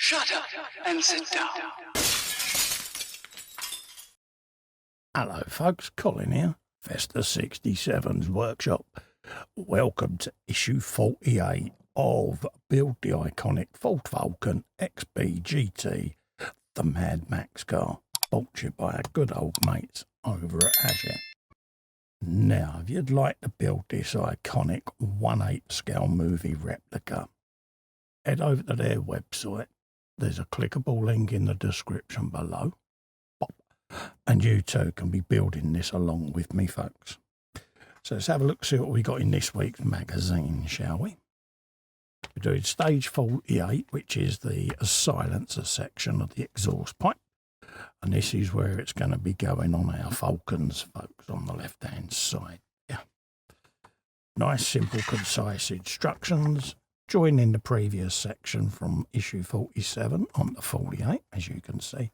Shut up and sit down. Hello folks, Colin here, Festa 67's workshop. Welcome to issue 48 of Build the Iconic Ford Falcon XB GT, the madmax car, brought to you by our good old mates over at Hachette. Now, if you'd like to build this iconic 1/8 scale movie replica, head over to their website. There's a clickable link in the description below. And you too can be building this along with me, folks. So let's have a look, see what we got in this week's magazine, shall we? We're doing stage 48, which is the silencer section of the exhaust pipe. And this is where it's going to be going on our Falcons, folks, on the left-hand side. Yeah. Nice, simple, concise instructions. Join in the previous section from issue 47 on to 48, as you can see.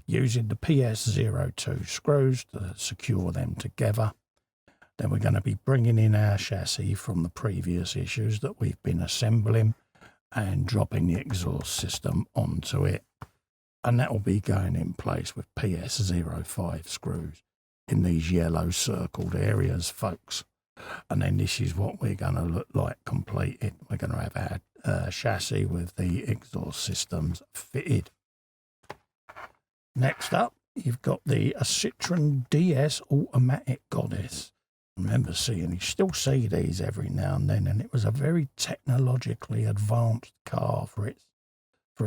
Using the PS02 screws to secure them together. Then we're going to be bringing in our chassis from the previous issues that we've been assembling and dropping the exhaust system onto it. And that will be going in place with PS05 screws in these yellow circled areas, folks. And then this is what we're going to look like completed. We're going to have our chassis with the exhaust systems fitted. Next up, you've got the Citroen DS Automatic Goddess. I remember seeing, you still see these every now and then, and it was a very technologically advanced car for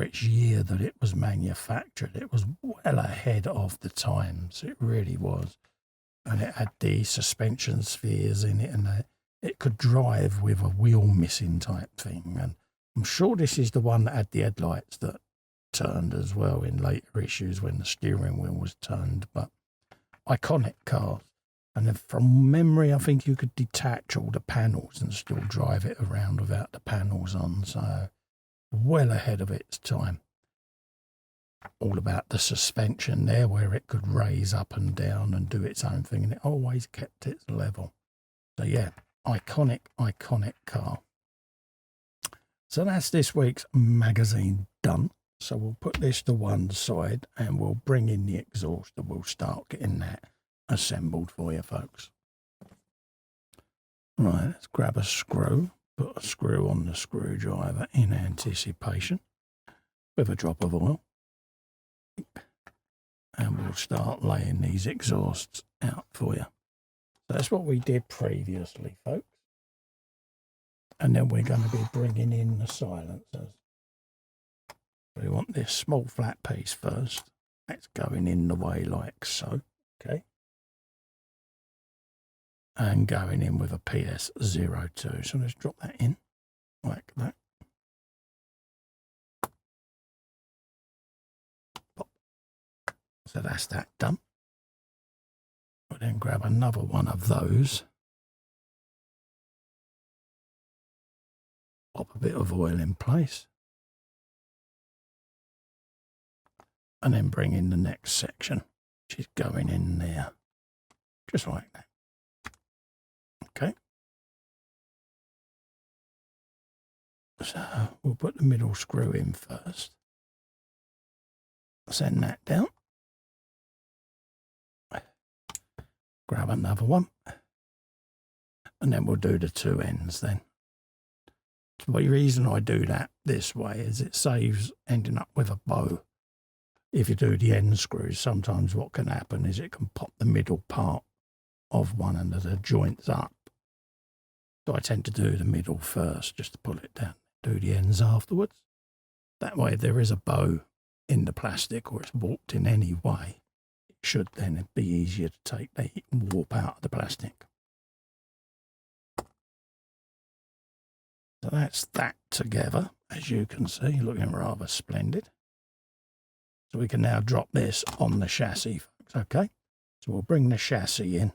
its year that it was manufactured. It was well ahead of the times, it really was. And it had the suspension spheres in it, and it could drive with a wheel missing type thing. And I'm sure this is the one that had the headlights that turned as well in later issues when the steering wheel was turned. But iconic cars. And then from memory, I think you could detach all the panels and still drive it around without the panels on. So well ahead of its time. All about the suspension there, where it could raise up and down and do its own thing, and it always kept its level. So yeah, iconic car. So that's this week's magazine done. So we'll put this to one side and we'll bring in the exhaust and we'll start getting that assembled for you, folks. Right, let's grab a screw, put a screw on the screwdriver in anticipation with a drop of oil. And we'll start laying these exhausts out for you. So that's what we did previously, folks. And then we're going to be bringing in the silencers. We want this small flat piece first. That's going in the way like so. Okay. And going in with a PS02. So let's drop that in like that. So that's that done. We'll then grab another one of those. Pop a bit of oil in place. And then bring in the next section, which is going in there. Just like that. Okay. So we'll put the middle screw in first. Send that down. Grab another one, and then we'll do the two ends then. The reason I do that this way is it saves ending up with a bow. If you do the end screws, sometimes what can happen is it can pop the middle part of one of the joints up. So I tend to do the middle first just to pull it down, do the ends afterwards. That way if there is a bow in the plastic or it's warped in any way, should then be easier to take the warp out of the plastic. So that's that together, as you can see, looking rather splendid. So we can now drop this on the chassis, folks, okay? So we'll bring the chassis in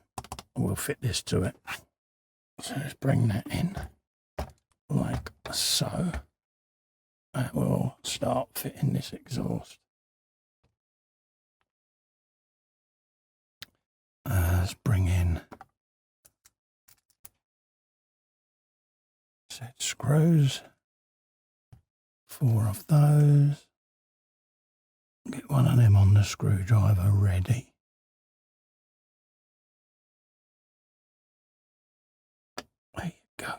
and we'll fit this to it. So let's bring that in like so. And we'll start fitting this exhaust. Let's bring in set screws, 4 of those. Get one of them on the screwdriver ready. There you go.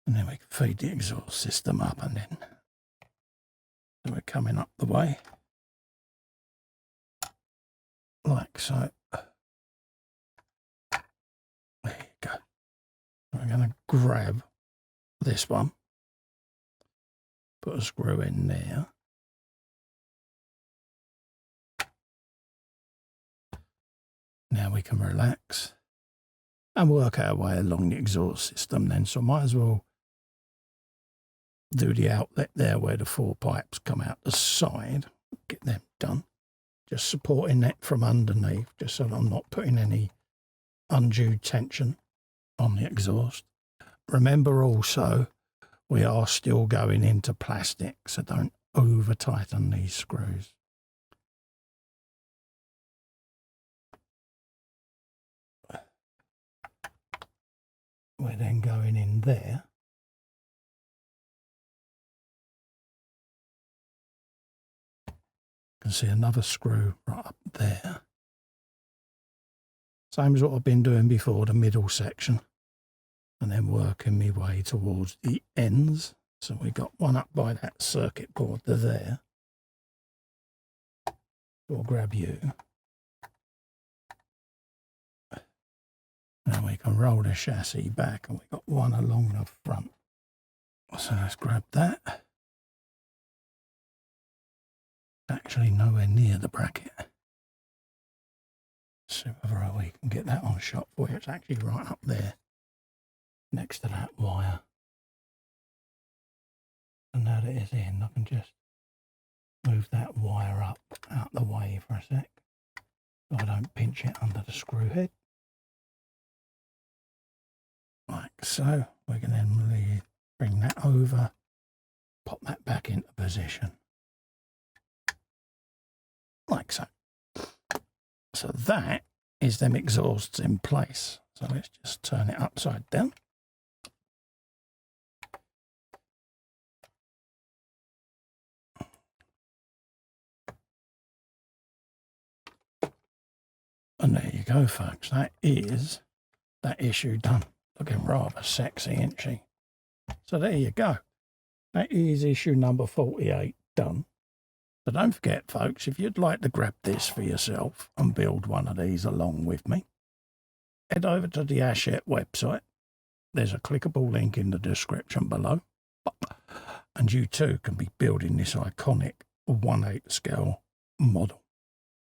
And then we can feed the exhaust system up, and then we're coming up the way. Like so. There you go. We're going to grab this one, put a screw in there. Now we can relax and work our way along the exhaust system then. So I might as well do the outlet there where the 4 pipes come out the side. Get them done. Just supporting that from underneath, just so I'm not putting any undue tension on the exhaust. Remember also, we are still going into plastic, so don't over tighten these screws. We're then going in there. You can see another screw right up there. Same as what I've been doing before, the middle section. And then working my way towards the ends. So we got one up by that circuit board there. We'll grab you. Now we can roll the chassis back, and we've got one along the front. So let's grab that. Actually nowhere near the bracket. See whether we can get that on shot for you. It's actually right up there next to that wire. And now that it's in, I can just move that wire up out the way for a sec, so I don't pinch it under the screw head. Like so. We can then bring that over, pop that back into position. Like so. So that is them exhausts in place. So let's just turn it upside down. And there you go, folks. That is that issue done. Looking rather sexy, ain't she? So there you go. That is issue number 48 done. So don't forget, folks, if you'd like to grab this for yourself and build one of these along with me, head over to the Hachette website. There's a clickable link in the description below. And you too can be building this iconic 1/8 scale model.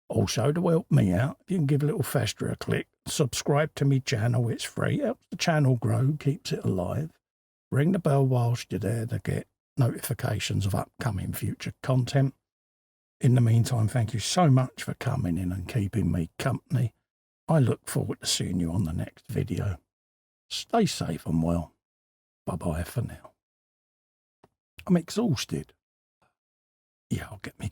Also, to help me out, if you can give a little faster a click, subscribe to my channel, it's free, helps the channel grow, keeps it alive. Ring the bell whilst you're there to get notifications of upcoming future content. In the meantime, thank you so much for coming in and keeping me company. I look forward to seeing you on the next video. Stay safe and well. Bye-bye for now. I'm exhausted. Yeah, I'll get me